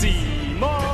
Cimoooooooo.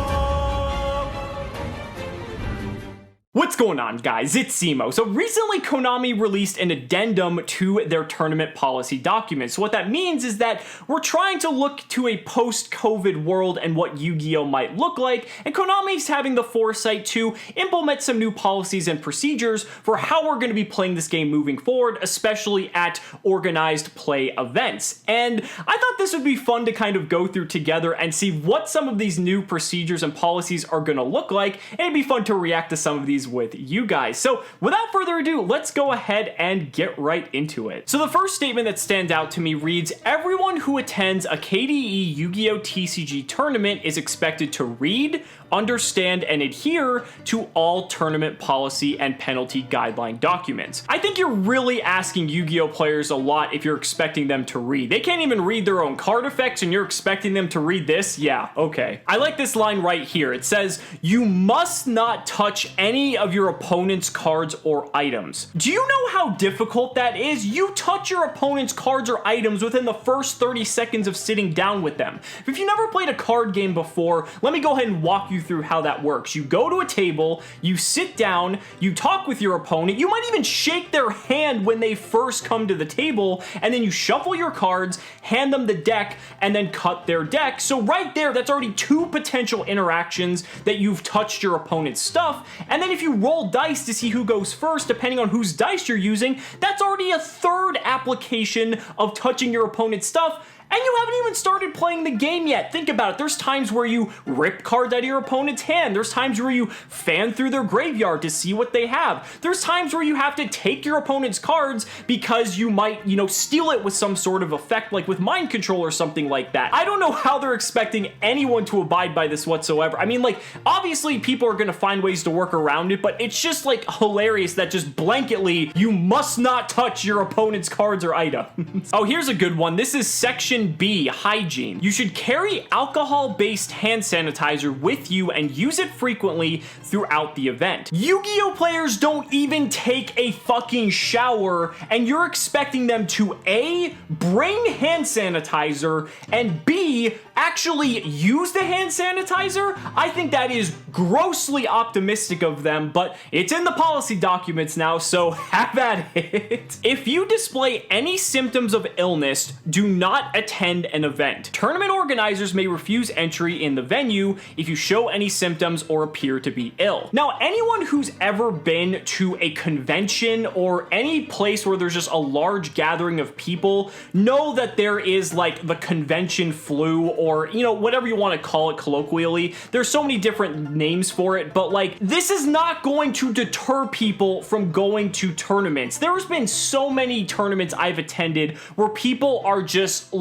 What's going on, guys? It's Cimo. So recently Konami released an addendum to their tournament policy document. So what that means is that we're trying to look to a post-COVID world and what Yu-Gi-Oh might look like, and Konami's having the foresight to implement some new policies and procedures for how we're going to be playing this game moving forward, especially at organized play events. And I thought this would be fun to kind of go through together and see what some of these new procedures and policies are going to look like, and it'd be fun to react to some of these with you guys. So without further ado, let's go ahead and get right into it. So the first statement that stands out to me reads, everyone who attends a KDE Yu-Gi-Oh! TCG tournament is expected to read, understand, and adhere to all tournament policy and penalty guideline documents. I think you're really asking Yu-Gi-Oh! Players a lot if you're expecting them to read. They can't even read their own card effects and you're expecting them to read this? Yeah, okay. I like this line right here. It says, you must not touch any of your opponent's cards or items. Do you know how difficult that is? You touch your opponent's cards or items within the first 30 seconds of sitting down with them. If you never played a card game before, let me go ahead and walk you through how that works. You go to a table, you sit down, you talk with your opponent, you might even shake their hand when they first come to the table, and then you shuffle your cards, hand them the deck, and then cut their deck. So right there, that's already two potential interactions that you've touched your opponent's stuff, and then if you roll dice to see who goes first, depending on whose dice you're using, that's already a third application of touching your opponent's stuff. And you haven't even started playing the game yet. Think about it. There's times where you rip cards out of your opponent's hand. There's times where you fan through their graveyard to see what they have. There's times where you have to take your opponent's cards because you might, steal it with some sort of effect, like with mind control or something like that. I don't know how they're expecting anyone to abide by this whatsoever. I mean, obviously people are gonna find ways to work around it, but it's just hilarious that just blanketly, you must not touch your opponent's cards or items. Oh, here's a good one. This is section B Hygiene. You should carry alcohol-based hand sanitizer with you and use it frequently throughout the event. Yu-Gi-Oh! Players don't even take a fucking shower, and you're expecting them to A, bring hand sanitizer, and B, actually use the hand sanitizer? I think that is grossly optimistic of them, but it's in the policy documents now, so have at it. If you display any symptoms of illness, do not attend an event. Tournament organizers may refuse entry in the venue if you show any symptoms or appear to be ill. Now, anyone who's ever been to a convention or any place where there's just a large gathering of people know that there is the convention flu, or whatever you want to call it colloquially. There's so many different names for it, but this is not going to deter people from going to tournaments. There's been so many tournaments I've attended where people are just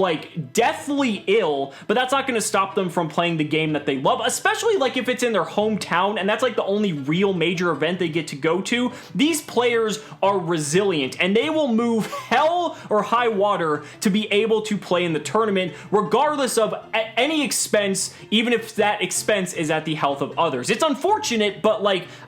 deathly ill, but that's not going to stop them from playing the game that they love, especially if it's in their hometown and that's the only real major event they get to go to. These players are resilient and they will move hell or high water to be able to play in the tournament regardless of any expense, even if that expense is at the health of others. It's unfortunate, but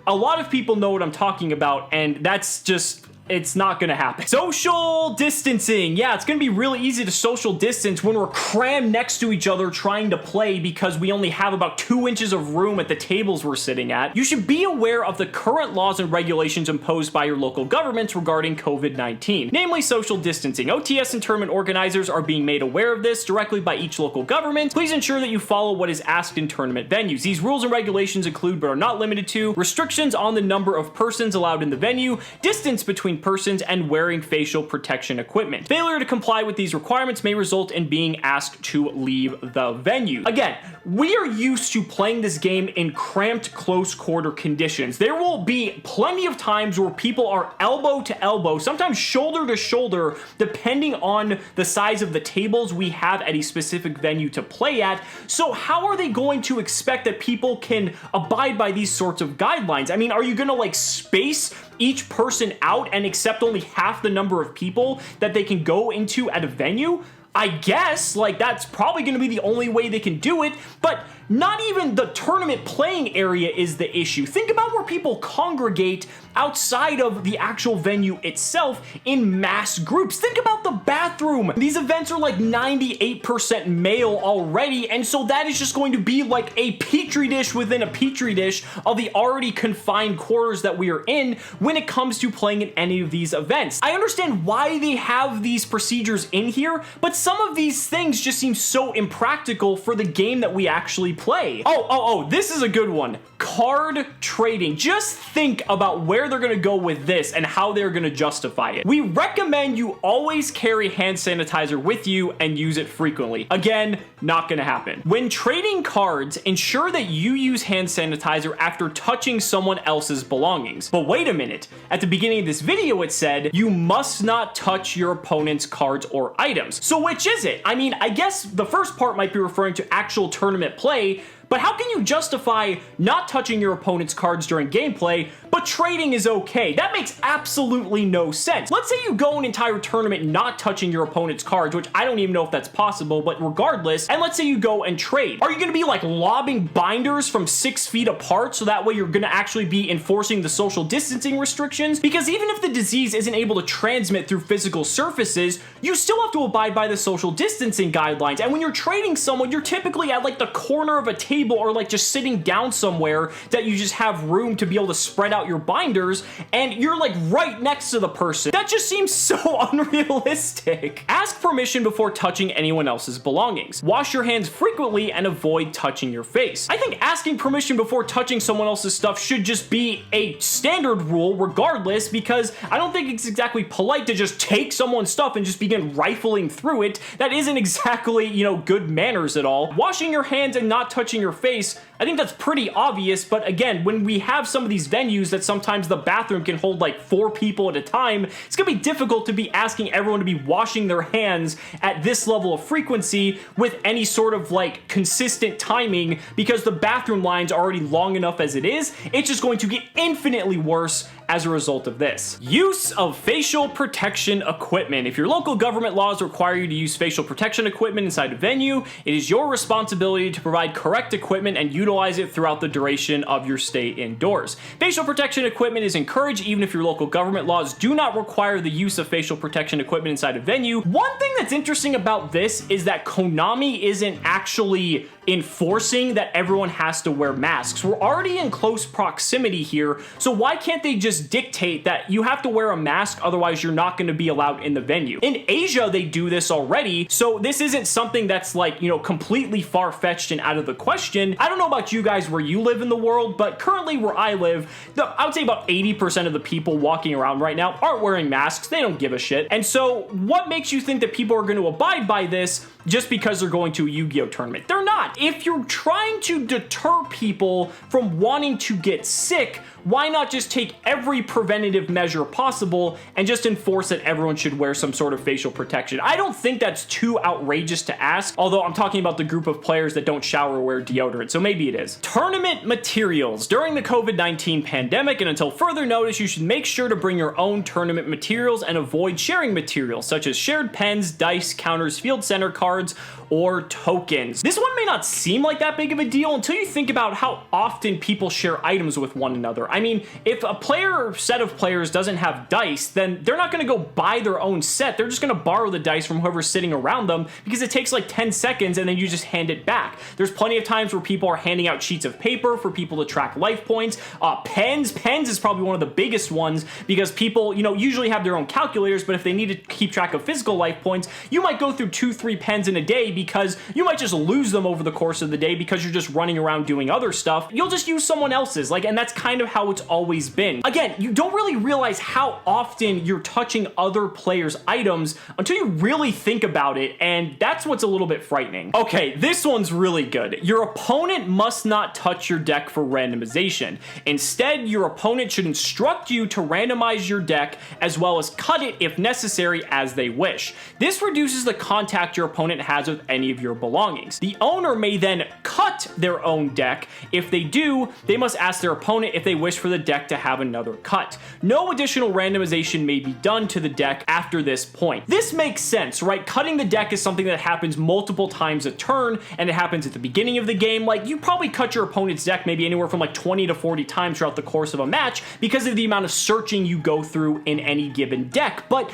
a lot of people know what I'm talking about, and that's just... it's not gonna happen. Social distancing. Yeah, it's gonna be really easy to social distance when we're crammed next to each other trying to play because we only have about 2 inches of room at the tables we're sitting at. You should be aware of the current laws and regulations imposed by your local governments regarding COVID-19, namely social distancing. OTS and tournament organizers are being made aware of this directly by each local government. Please ensure that you follow what is asked in tournament venues. These rules and regulations include, but are not limited to, restrictions on the number of persons allowed in the venue, distance between persons, and wearing facial protection equipment. Failure to comply with these requirements may result in being asked to leave the venue. Again, we are used to playing this game in cramped, close quarter conditions. There will be plenty of times where people are elbow to elbow, sometimes shoulder to shoulder, depending on the size of the tables we have at a specific venue to play at. So how are they going to expect that people can abide by these sorts of guidelines? I mean, are you gonna space each person out and accept only half the number of people that they can go into at a venue? I guess, that's probably going to be the only way they can do it, but not even the tournament playing area is the issue. Think about where people congregate outside of the actual venue itself in mass groups. Think about the bathroom. These events are like 98% male already, and so that is just going to be like a petri dish within a petri dish of the already confined quarters that we are in when it comes to playing in any of these events. I understand why they have these procedures in here, but some of these things just seem so impractical for the game that we actually play. Oh, this is a good one. Card trading. Just think about where they're gonna go with this and how they're gonna justify it. We recommend you always carry hand sanitizer with you and use it frequently. Again, not gonna happen. When trading cards, ensure that you use hand sanitizer after touching someone else's belongings. But wait a minute, at the beginning of this video it said you must not touch your opponent's cards or items. So which is it? I mean, I guess the first part might be referring to actual tournament play, but how can you justify not touching your opponent's cards during gameplay, but trading is okay? That makes absolutely no sense. Let's say you go an entire tournament not touching your opponent's cards, which I don't even know if that's possible, but regardless, and let's say you go and trade. Are you gonna be like lobbing binders from 6 feet apart so that way you're gonna actually be enforcing the social distancing restrictions? Because even if the disease isn't able to transmit through physical surfaces, you still have to abide by the social distancing guidelines. And when you're trading someone, you're typically at like the corner of a table or like just sitting down somewhere that you just have room to be able to spread out your binders, and you're like right next to the person. That just seems so unrealistic. Ask permission before touching anyone else's belongings. Wash your hands frequently and avoid touching your face. I think asking permission before touching someone else's stuff should just be a standard rule regardless, because I don't think it's exactly polite to just take someone's stuff and just begin rifling through it. That isn't exactly, you know, good manners at all. Washing your hands and not touching your face, I think that's pretty obvious, but again, when we have some of these venues that sometimes the bathroom can hold like 4 people at a time, it's gonna be difficult to be asking everyone to be washing their hands at this level of frequency with any sort of like consistent timing, because the bathroom lines are already long enough as it is. It's just going to get infinitely worse as a result of this. Use of facial protection equipment. If your local government laws require you to use facial protection equipment inside a venue, it is your responsibility to provide correct equipment and utilize it throughout the duration of your stay indoors. Facial protection equipment is encouraged even if your local government laws do not require the use of facial protection equipment inside a venue. One thing that's interesting about this is that Konami isn't actually enforcing that everyone has to wear masks. We're already in close proximity here, so why can't they just dictate that you have to wear a mask, otherwise you're not going to be allowed in the venue? In Asia, they do this already, so this isn't something that's like, you know, completely far-fetched and out of the question. I don't know about you guys where you live in the world, but currently where I live, I would say about 80% of the people walking around right now aren't wearing masks. They don't give a shit. And so what makes you think that people are going to abide by this just because they're going to a Yu-Gi-Oh tournament? They're not. If you're trying to deter people from wanting to get sick, why not just take every preventative measure possible and just enforce that everyone should wear some sort of facial protection? I don't think that's too outrageous to ask, although I'm talking about the group of players that don't shower or wear deodorant, so maybe it is. Tournament materials. During the COVID-19 pandemic and until further notice, you should make sure to bring your own tournament materials and avoid sharing materials such as shared pens, dice, counters, field center cards, or tokens. This one may not seem like that big of a deal until you think about how often people share items with one another. I mean, if a player or set of players doesn't have dice, then they're not going to go buy their own set. They're just going to borrow the dice from whoever's sitting around them, because it takes like 10 seconds and then you just hand it back. There's plenty of times where people are handing out sheets of paper for people to track life points. Pens is probably one of the biggest ones, because people, you know, usually have their own calculators, but if they need to keep track of physical life points, you might go through 2-3 pens in a day, because you might just lose them over the course of the day because you're just running around doing other stuff. You'll just use someone else's, and that's kind of how it's always been. Again, you don't really realize how often you're touching other players' items until you really think about it, and that's what's a little bit frightening. Okay, this one's really good. Your opponent must not touch your deck for randomization. Instead, your opponent should instruct you to randomize your deck as well as cut it if necessary as they wish. This reduces the contact your opponent opponent has with any of your belongings. The owner may then cut their own deck. If they do, they must ask their opponent if they wish for the deck to have another cut. No additional randomization may be done to the deck after this point. This makes sense, right? Cutting the deck is something that happens multiple times a turn, and it happens at the beginning of the game. Like, you probably cut your opponent's deck maybe anywhere from like 20 to 40 times throughout the course of a match because of the amount of searching you go through in any given deck. But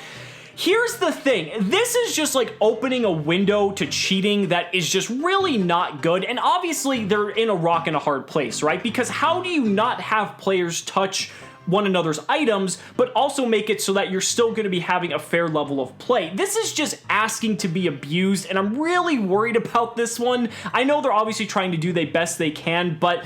here's the thing, this is just like opening a window to cheating that is just really not good, and obviously they're in a rock and a hard place, right? Because how do you not have players touch one another's items, but also make it so that you're still going to be having a fair level of play? This is just asking to be abused, and I'm really worried about this one. I know they're obviously trying to do the best they can, but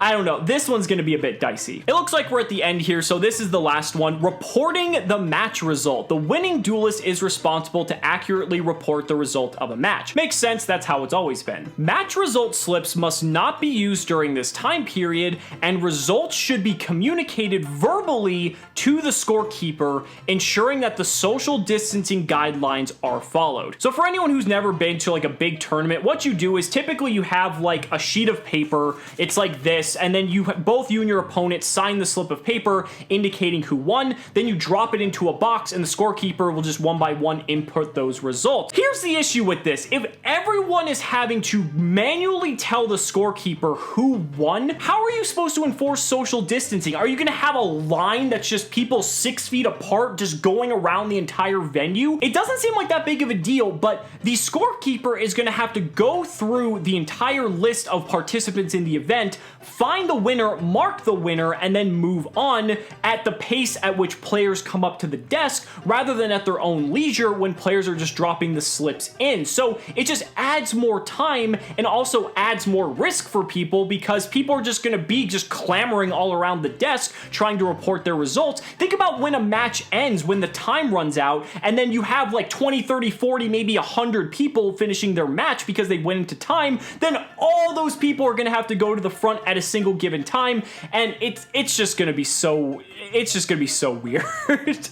I don't know, this one's gonna be a bit dicey. It looks like we're at the end here, so this is the last one. Reporting the match result. The winning duelist is responsible to accurately report the result of a match. Makes sense, that's how it's always been. Match result slips must not be used during this time period, and results should be communicated verbally to the scorekeeper, ensuring that the social distancing guidelines are followed. So for anyone who's never been to like a big tournament, what you do is typically you have like a sheet of paper, it's like this, and then both you and your opponent sign the slip of paper indicating who won. Then you drop it into a box, and the scorekeeper will just one by one input those results. Here's the issue with this. If everyone is having to manually tell the scorekeeper who won, how are you supposed to enforce social distancing? Are you going to have a line that's just people 6 feet apart just going around the entire venue? It doesn't seem like that big of a deal, but the scorekeeper is going to have to go through the entire list of participants in the event, find the winner, mark the winner, and then move on at the pace at which players come up to the desk rather than at their own leisure when players are just dropping the slips in. So it just adds more time and also adds more risk for people because people are just going to be just clamoring all around the desk trying to report their results. Think about when a match ends, when the time runs out, and then you have like 20, 30, 40, maybe 100 people finishing their match because they went into time, then all those people are going to have to go to the front at a single given time, and it's just gonna be so weird.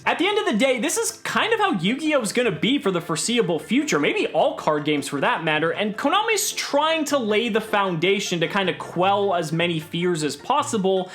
At the end of the day, this is kind of how Yu-Gi-Oh is gonna be for the foreseeable future, maybe all card games for that matter, and Konami's trying to lay the foundation to kind of quell as many fears as possible.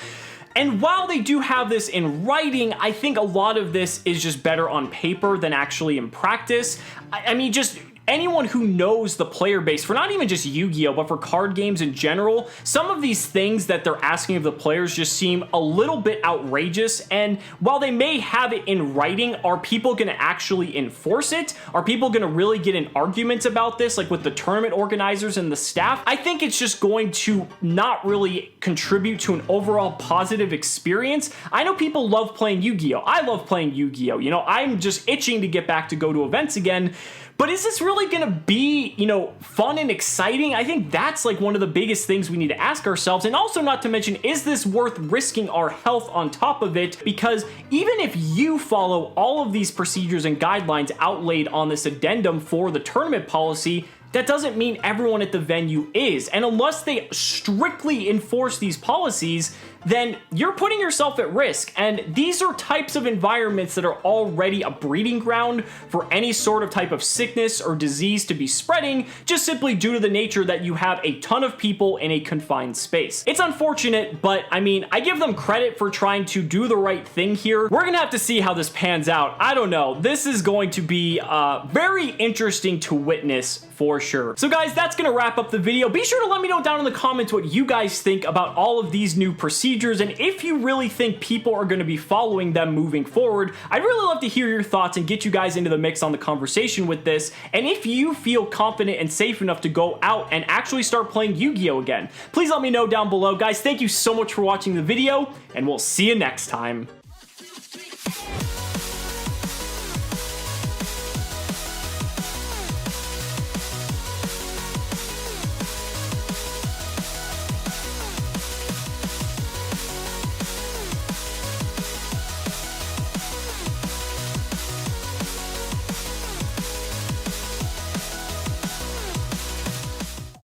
And while they do have this in writing, I think a lot of this is just better on paper than actually in practice. I mean, just anyone who knows the player base, for not even just Yu-Gi-Oh, but for card games in general, some of these things that they're asking of the players just seem a little bit outrageous. And while they may have it in writing, are people going to actually enforce it? Are people going to really get in arguments about this, like with the tournament organizers and the staff? I think it's just going to not really contribute to an overall positive experience. I know people love playing Yu-Gi-Oh. I love playing Yu-Gi-Oh. You know, I'm just itching to get back to go to events again. But is this really going to be, you know, fun and exciting? I think that's like one of the biggest things we need to ask ourselves. And also, not to mention, is this worth risking our health on top of it? Because even if you follow all of these procedures and guidelines outlaid on this addendum for the tournament policy, that doesn't mean everyone at the venue is. And unless they strictly enforce these policies, then you're putting yourself at risk. And these are types of environments that are already a breeding ground for any sort of type of sickness or disease to be spreading, just simply due to the nature that you have a ton of people in a confined space. It's unfortunate, but I mean, I give them credit for trying to do the right thing here. We're gonna have to see how this pans out. I don't know. This is going to be very interesting to witness for sure. So guys, that's gonna wrap up the video. Be sure to let me know down in the comments what you guys think about all of these new procedures, and if you really think people are gonna be following them moving forward. I'd really love to hear your thoughts and get you guys into the mix on the conversation with this, and if you feel confident and safe enough to go out and actually start playing Yu-Gi-Oh again. Please let me know down below. Guys, thank you so much for watching the video, and we'll see you next time.